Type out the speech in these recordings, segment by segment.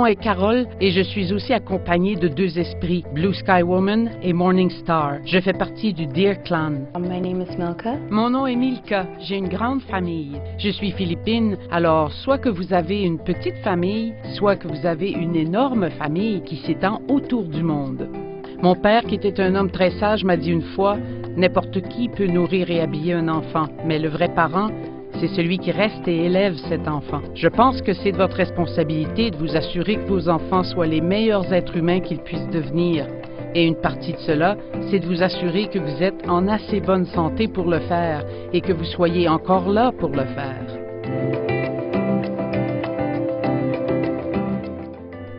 est Carole et je suis aussi accompagnée de deux esprits, Blue Sky Woman et Morning Star. Je fais partie du Deer Clan. My name is Milka. Mon nom est Milka. J'ai une grande famille. Je suis philippine, alors soit que vous avez une petite famille, soit que vous avez une énorme famille qui s'étend autour du monde. Mon père, qui était un homme très sage, m'a dit une fois, « N'importe qui peut nourrir et habiller un enfant, mais le vrai parent, c'est celui qui reste et élève cet enfant. » Je pense que c'est de votre responsabilité de vous assurer que vos enfants soient les meilleurs êtres humains qu'ils puissent devenir. Et une partie de cela, c'est de vous assurer que vous êtes en assez bonne santé pour le faire et que vous soyez encore là pour le faire.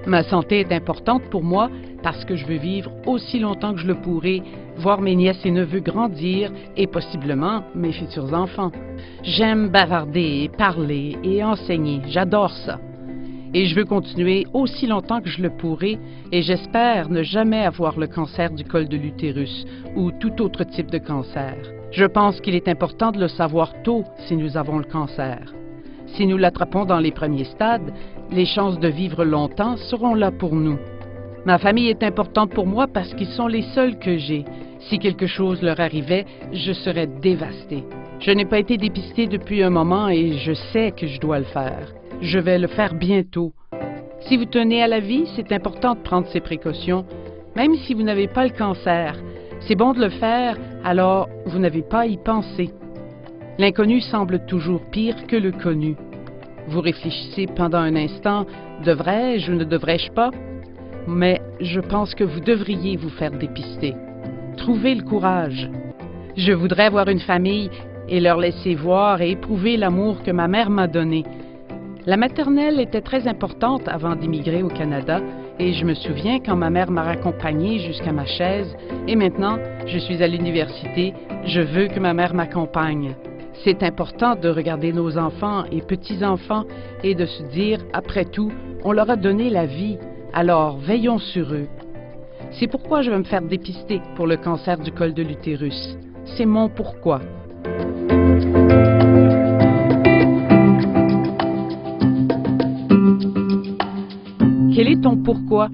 Ma santé est importante pour moi parce que je veux vivre aussi longtemps que je le pourrai, voir mes nièces et neveux grandir et possiblement mes futurs enfants. J'aime bavarder, parler et enseigner. J'adore ça. Et je veux continuer aussi longtemps que je le pourrai et j'espère ne jamais avoir le cancer du col de l'utérus ou tout autre type de cancer. Je pense qu'il est important de le savoir tôt si nous avons le cancer. Si nous l'attrapons dans les premiers stades, les chances de vivre longtemps seront là pour nous. Ma famille est importante pour moi parce qu'ils sont les seuls que j'ai. Si quelque chose leur arrivait, je serais dévastée. Je n'ai pas été dépistée depuis un moment et je sais que je dois le faire. Je vais le faire bientôt. Si vous tenez à la vie, c'est important de prendre ces précautions, même si vous n'avez pas le cancer. C'est bon de le faire, alors vous n'avez pas à y penser. L'inconnu semble toujours pire que le connu. Vous réfléchissez pendant un instant, devrais-je ou ne devrais-je pas? Mais je pense que vous devriez vous faire dépister. Trouvez le courage. Je voudrais avoir une famille et leur laisser voir et éprouver l'amour que ma mère m'a donné. La maternelle était très importante avant d'immigrer au Canada et je me souviens quand ma mère m'a raccompagnée jusqu'à ma chaise et maintenant, je suis à l'université, je veux que ma mère m'accompagne. C'est important de regarder nos enfants et petits-enfants et de se dire, après tout, on leur a donné la vie, alors veillons sur eux. C'est pourquoi je vais me faire dépister pour le cancer du col de l'utérus. C'est mon pourquoi. Quel est ton pourquoi?